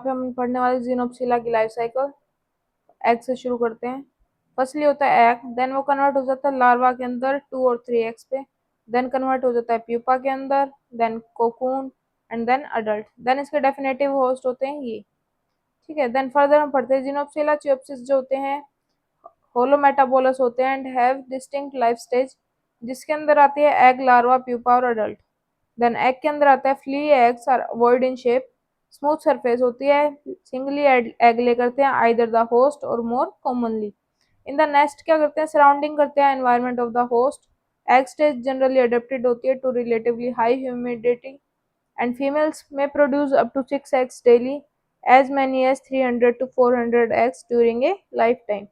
पे हम पढ़ने वाले जीनोप्सिला की लाइफ साइकिल। एग से शुरू करते हैं। फर्स्टली होता है एग, देन वो कन्वर्ट हो जाता है लार्वा के अंदर 2 और 3 एग्स पे, देन कन्वर्ट हो जाता है प्यूपा के अंदर, then cocoon and then adult. Then इसके डेफिनेटिव होस्ट होते हैं ये। ठीक है, देन फर्दर हम पढ़ते हैं जीनोप्सिला चियोप्सिस जो होते हैं होलोमेटाबोलस होते हैं and have distinct life stage, जिसके अंदर आती है एग, लार्वा, प्यूपा और अडल्ट। देन एग के अंदर आता है flea eggs are void in shape, smooth surface होती है, सिंगली एग ले करते हैं आइदर द होस्ट और more commonly in the nest क्या करते हैं, सराउंडिंग करते हैं environment of the host. Egg stage generally adapted होती है to relatively high humidity and females में produce up to 6 eggs daily, as many as 300 to 400 eggs during a lifetime.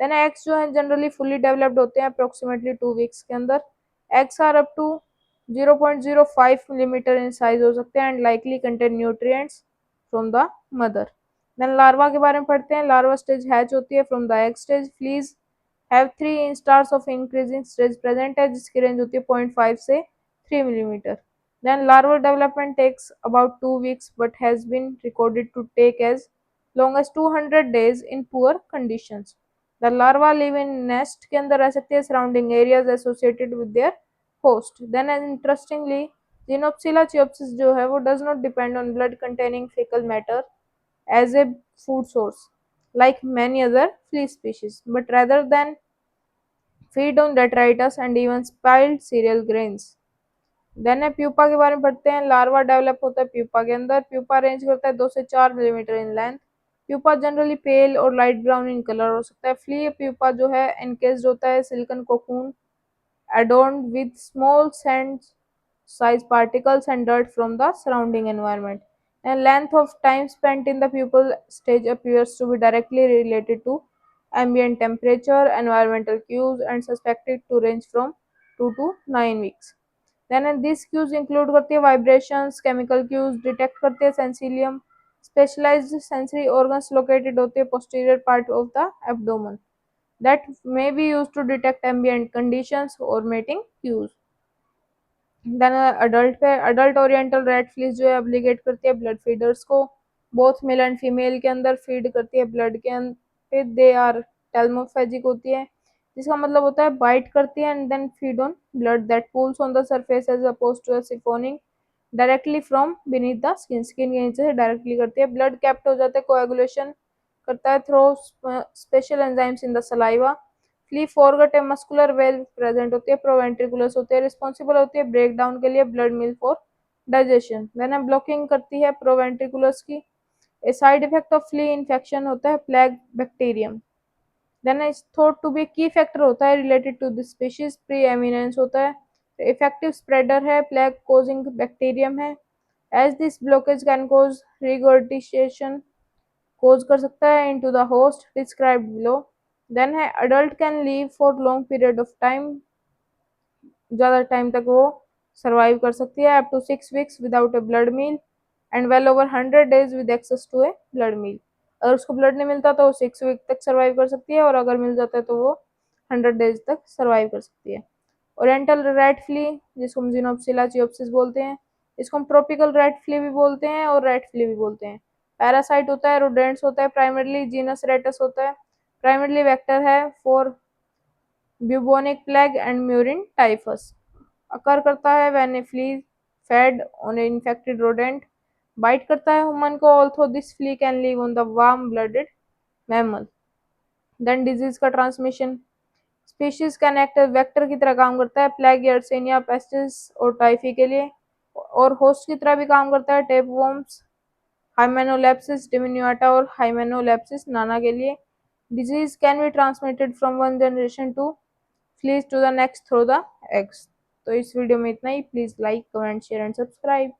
Then eggs जो है जनरली फुली डेवलप्ड होते हैं approximately 2 weeks के अंदर। Eggs are up to 0.05 millimetre in size हो सकते हैं and likely contain nutrients from the mother. Then larva के बारे में पढ़ते हैं। लार्वा स्टेज हैच होती है from the egg stage. Fleas have 3 instars of increasing stage present है, जिसकी रेंज होती है 0.5 से 3 millimetre. Then larval development takes about 2 weeks but has been recorded to take as long as 200 days in poor conditions. The larva live in nest के अंदर रह सकते हैं surrounding areas associated with their host. Then interestingly, Xenopsila chiopsis जो है वो does not depend on blood containing fecal matter as a food source like many other flea species, but rather than feed on detritus and even spilled cereal grains. Then है pupa के बारे में पढ़ते हैं। Larva develop होता है pupa के अंदर। प्यूपा रेंज करता है 2 से 4 millimetre in length. Pupa generally pale और लाइट ब्राउन इन कलर हो सकता है। फ्ली प्यूपा जो है एनकेस्ड होता है silicon cocoon adorned with small sand size particles and dirt from the surrounding environment. And length of time spent in the pupal stage appears to be directly related to ambient temperature, environmental cues, and suspected to range from 2 to 9 weeks. Then these cues include करती है vibrations, chemical cues, detect करते हैं sensilium, specialized sensory organs located होते हैं posterior part of the abdomen that may be used to detect ambient conditions or mating cues. Then adult पे adult oriental rat fleas जो है obligate करती है blood feeders को, बोथ मेल एंड फीमेल के अंदर फीड करती है ब्लड के अंदर। दे आर टेल्मोफेजिक होती है, जिसका मतलब होता है बाइट करती है and then feed on blood that pools on the surface as opposed to siphoning directly from beneath the skin. Skin के नीचे से डायरेक्टली करती है। ब्लड कैप्ट हो जाता है, कोएगुलेशन करता है through special enzymes in the saliva. Flea foregut a muscular valve present होती है, प्रोवेंट्रिकुलस होती है, रिस्पॉन्सिबल होती है ब्रेक डाउन के लिए blood meal for digestion. Then blocking करती है प्रोवेंट्रिकुलस की। A side effect of flea infection होता है plague bacterium. Then is thought to be key factor होता है related to this species, pre eminence होता है, इफेक्टिव स्प्रेडर है, प्लेग कोजिंग बैक्टीरियम है। As this blockage can cause regurgitation, cause कर सकता है into the host described below. Then है adult can live for long period of time, ज़्यादा time तक वो सर्वाइव कर सकती है, up to 6 weeks without a blood meal and well over 100 days with access to a blood meal. अगर उसको blood नहीं मिलता तो वो 6 week तक सर्वाइव कर सकती है, और अगर मिल जाता है तो वो 100 days तक सर्वाइव कर सकती है। ओरिएंटल रेड फ्ली जिसको हम जीनोप्सिला चियोप्सिस बोलते हैं, इसको हम ट्रॉपिकल रेड फ्ली भी बोलते हैं और रेड फ्ली भी बोलते हैं। पैरासाइट होता है, रोडेंट्स होता है, प्राइमरली जीनस रेटस होता है, प्राइमरली वेक्टर है for bubonic plague and murine typhus. Occur करता है when a flea fed on a infected rodent, bite करता है ह्यूमन को, although this flea can live on the warm blooded mammal. Then disease का transmission, species can act vector की तरह काम करता है प्लेग, यर्सेनिया पेस्टिस और टाइफी के लिए, और होस्ट की तरह भी काम करता है टेपवर्म्स, हाइमेनोलेप्सिस डिमिनुएटा और हाइमेनोलेप्सिस नाना के लिए। Disease can be transmitted from one generation to fleas to the next through the eggs. तो इस वीडियो में इतना ही। Please like, comment, share and subscribe.